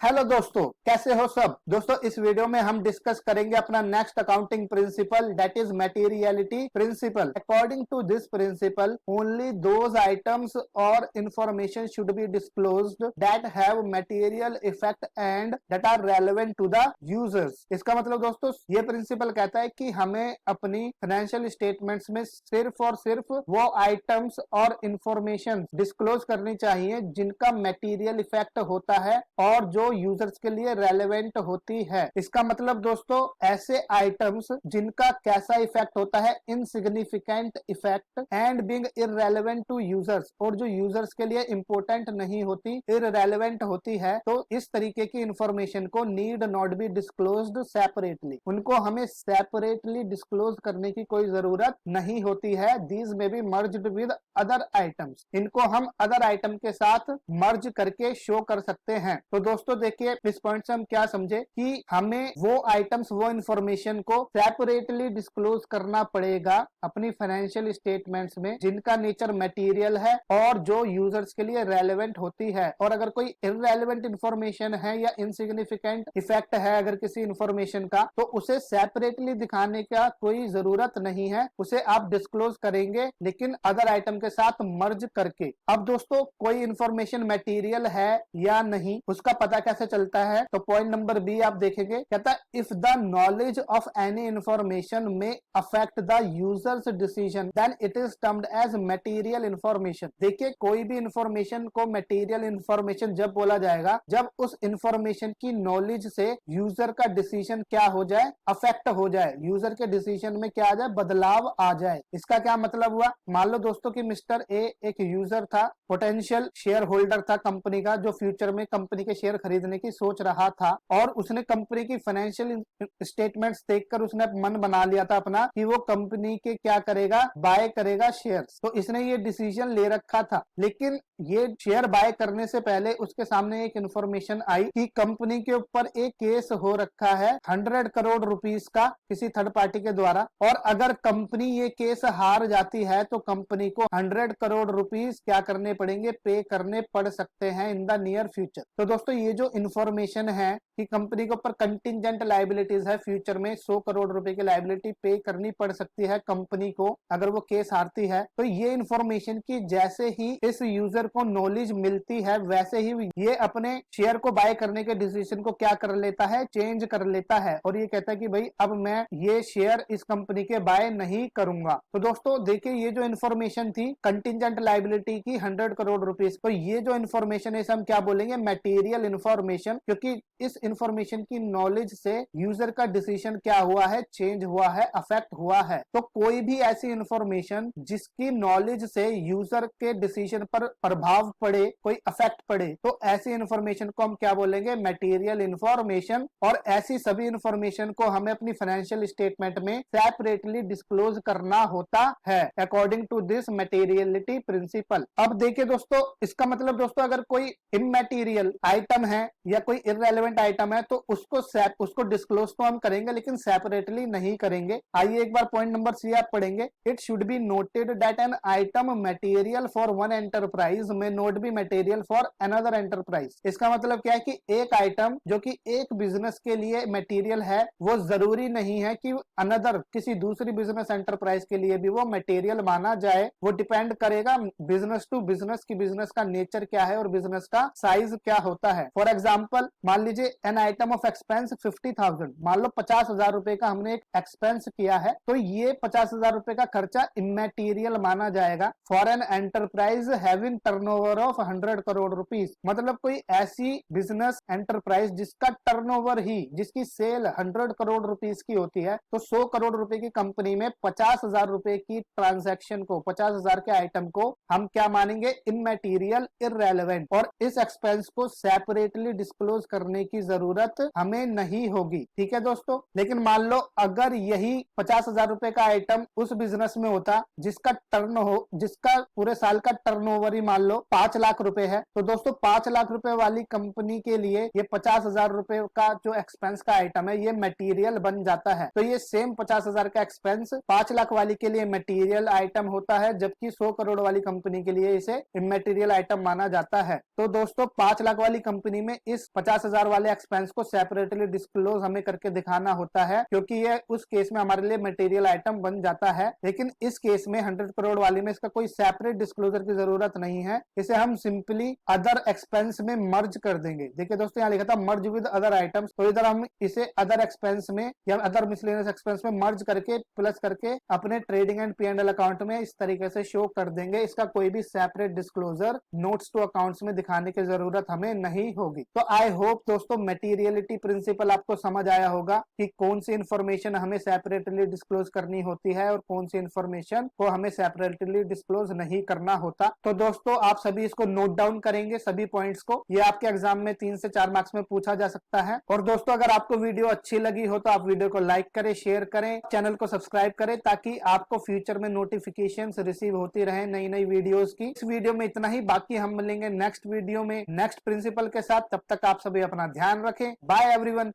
Hello दोस्तों, कैसे हो सब दोस्तों। इस वीडियो में हम डिस्कस करेंगे अपना next accounting principle, that is materiality principle. According to this principle only those items और information should be disclosed that have material effect and that are relevant to the users. इसका मतलब दोस्तों ये principal कहता है कि हमें अपनी फाइनेंशियल स्टेटमेंट्स में सिर्फ और सिर्फ वो आइटम्स और इंफॉर्मेशन डिस्क्लोज करनी चाहिए जिनका मटेरियल इफेक्ट होता है और जो यूजर्स के लिए रेलेवेंट होती है। इसका मतलब दोस्तों ऐसे आइटम्स जिनका कैसा इफेक्ट होता है, insignificant effect and being irrelevant to users, और जो यूजर्स के लिए इंपॉर्टेंट नहीं होती, इररेलेवेंट होती है, तो इस तरीके की इंफॉर्मेशन को need not be disclosed separately. उनको हमें सेपरेटली डिस्क्लोज करने की कोई जरूरत नहीं होती है। दीज में be merged with other items, इनको हम अदर आइटम के साथ मर्ज करके शो कर सकते हैं। तो दोस्तों देखिए, इस पॉइंट से हम क्या समझे कि हमें वो आइटम्स, वो इंफॉर्मेशन को सेपरेटली डिस्क्लोज करना पड़ेगा अपनी फाइनेंशियल स्टेटमेंट्स में जिनका नेचर मटेरियल है और जो यूजर्स के लिए रेलेवेंट होती है। और अगर कोई इररेलेवेंट इंफॉर्मेशन है या इनसिग्निफिकेंट इफेक्ट है अगर किसी इंफॉर्मेशन का, तो उसे सेपरेटली दिखाने का कोई जरूरत नहीं है, उसे आप डिस्क्लोज करेंगे लेकिन अदर आइटम के साथ मर्ज करके। अब दोस्तों कोई इंफॉर्मेशन मटेरियल है या नहीं उसका पता कैसे चलता है, तो पॉइंट नंबर बी आप देखेंगे, कहता है if the knowledge of any information may affect the users decision then it is termed as material information. देखिए, कोई भी इंफॉर्मेशन को मटेरियल इंफॉर्मेशन जब बोला जाएगा जब उस इंफॉर्मेशन की नॉलेज से यूजर का डिसीजन क्या हो जाए, अफेक्ट हो जाए, यूजर के डिसीजन में क्या आ जाए, बदलाव आ जाए। इसका क्या मतलब हुआ, मान लो दोस्तों कि मिस्टर ए एक यूजर था, पोटेंशियल शेयर होल्डर था कंपनी का, जो फ्यूचर में कंपनी के शेयर खरीदने की सोच रहा था, और उसने कंपनी की फाइनेंशियल स्टेटमेंट्स देखकर उसने मन बना लिया था अपना कि वो कंपनी के क्या करेगा, बाय करेगा शेयर्स। तो इसने ये डिसीजन ले रखा था, लेकिन ये शेयर बाय करने से पहले उसके सामने एक इंफॉर्मेशन आई कि कंपनी के ऊपर एक केस हो रखा है 100 करोड़ रुपीस का किसी थर्ड पार्टी के द्वारा, और अगर कंपनी ये केस हार जाती है तो कंपनी को 100 करोड़ रुपीस क्या करने पड़ेंगे, पे करने पड़ सकते हैं इन द नियर फ्यूचर। तो दोस्तों ये जो इंफॉर्मेशन है कि कंपनी के ऊपर कंटिजेंट लायबिलिटीज है, फ्यूचर में 100 करोड़ रुपए की लायबिलिटी पे करनी पड़ सकती है कंपनी को अगर वो केस हारती है, तो ये इंफॉर्मेशन की जैसे ही इस यूजर को नॉलेज मिलती है वैसे ही ये अपने शेयर को बाय करने के डिसीजन को क्या कर लेता है, चेंज कर लेता है, और ये कहता है कि भाई अब मैं ये शेयर इस कंपनी के बाय नहीं करूंगा। तो दोस्तों देखिए, ये जो इंफॉर्मेशन थी कंटिजेंट लायबिलिटी की 100 करोड़ रुपीस, तो ये जो इंफॉर्मेशन है हम क्या बोलेंगे, मटेरियल इंफॉर्मेशन, क्योंकि इस इंफॉर्मेशन की नॉलेज से यूजर का डिसीजन क्या हुआ है, चेंज हुआ है, अफेक्ट हुआ है। तो कोई भी ऐसी इंफॉर्मेशन जिसकी नॉलेज से यूजर के डिसीजन पर प्रभाव पड़े, कोई अफेक्ट पड़े, तो ऐसी इंफॉर्मेशन को हम क्या बोलेंगे, मटेरियल इंफॉर्मेशन। और ऐसी सभी इंफॉर्मेशन को हमें अपनी फाइनेंशियल स्टेटमेंट में सेपरेटली डिस्क्लोज करना होता है according to this materiality principle. अब देखिए दोस्तों, इसका मतलब दोस्तों अगर कोई इमैटेरियल आइटम है या कोई इररेलेवेंट आइटम है तो उसको डिस्क्लोज तो हम करेंगे लेकिन सेपरेटली नहीं करेंगे। आइए एक बार पॉइंट नंबर सी आप पढ़ेंगे, it should be noted that an item material for one enterprise may not be material for another enterprise. इसका मतलब क्या है कि एक आइटम जो कि एक बिजनेस के लिए मटेरियल है वो जरूरी नहीं है कि अनदर किसी दूसरी बिजनेस एंटरप्राइज के लिए भी वो मटेरियल माना जाए। वो डिपेंड करेगा बिजनेस टू बिजनेस की बिजनेस का नेचर क्या है और बिजनेस का साइज क्या होता है। फॉर एग्जाम्पल मान लीजिए एन आइटम ऑफ एक्सपेंस 50,000, मान लो 50,000 रुपए का हमने एक एक्सपेंस किया है, तो ये 50,000 रुपए का खर्चा इमैटेरियल माना जाएगा। For an enterprise having turnover of 100 crore rupees, मतलब कोई ऐसी बिजनेस एंटरप्राइज जिसका टर्नओवर ही, जिसकी सेल 100 करोड़ रुपीस की होती है, तो 100 करोड़ रुपए की कंपनी में 50,000 रुपए की ट्रांजैक्शन को, 50,000 के आइटम को हम क्या मानेंगे, इमैटेरियल, इररेलेवेंट, और इस एक्सपेंस को सेपरेटली डिस्क्लोज करने की जरूरत हमें नहीं होगी। ठीक है दोस्तों, लेकिन मान लो अगर यही 50,000 रुपए का आइटम उस बिजनेस में होता जिसका पूरे साल का टर्नओवर ही मान लो 5 लाख रुपए है, तो दोस्तों 5 लाख रुपए वाली कंपनी के लिए ये 50,000 रुपए का जो एक्सपेंस का आइटम है ये मटेरियल बन जाता है। तो ये सेम 50,000 का एक्सपेंस 5 लाख वाली के लिए मटेरियल आइटम होता है, जबकि 100 करोड़ वाली कंपनी के लिए इसे इमैटेरियल आइटम माना जाता है। तो दोस्तों 5 लाख वाली कंपनी में इस 50,000 वाले एक्सपेंस को सेपरेटली डिस्क्लोज हमें करके दिखाना होता है, क्योंकि ये उस केस में हमारे लिए मटेरियल आइटम बन जाता है। लेकिन इस केस में 100 करोड़ वाली में इसका कोई सेपरेट डिस्क्लोजर की जरूरत नहीं है, इसे हम सिंपली अदर एक्सपेंस में मर्ज कर देंगे। देखिए दोस्तों, यहाँ लिखा था मर्ज विद अदर आइटम्स, तो इधर हम इसे अदर एक्सपेंस में या अदर मिसलेनियस एक्सपेंस में मर्ज करके प्लस करके अपने ट्रेडिंग एंड P&L अकाउंट में इस तरीके से शो कर देंगे। इसका कोई भी separate disclosure notes to accounts में दिखाने की जरूरत हमें नहीं होगी। तो आई होप दोस्तों मटेरियलिटी प्रिंसिपल आपको समझ आया होगा कि कौन सी इंफॉर्मेशन हमें सेपरेटली डिस्क्लोज करनी होती है और कौन सी इंफॉर्मेशन को हमें सेपरेटली डिस्क्लोज नहीं करना होता। तो दोस्तों आप सभी इसको नोट डाउन करेंगे, सभी पॉइंट्स को, ये आपके एग्जाम में 3 से 4 मार्क्स में पूछा जा सकता है। और दोस्तों अगर आपको वीडियो अच्छी लगी हो तो आप वीडियो को लाइक करें, शेयर करें, चैनल को सब्सक्राइब करें, ताकि आपको फ्यूचर में नोटिफिकेशंस रिसीव होती रहे नई नई वीडियोस की। इस वीडियो में इतना ही, बाकी हम मिलेंगे नेक्स्ट वीडियो में नेक्स्ट प्रिंसिपल के साथ। तब तक आप सभी अपना ध्यान रखें। Bye everyone.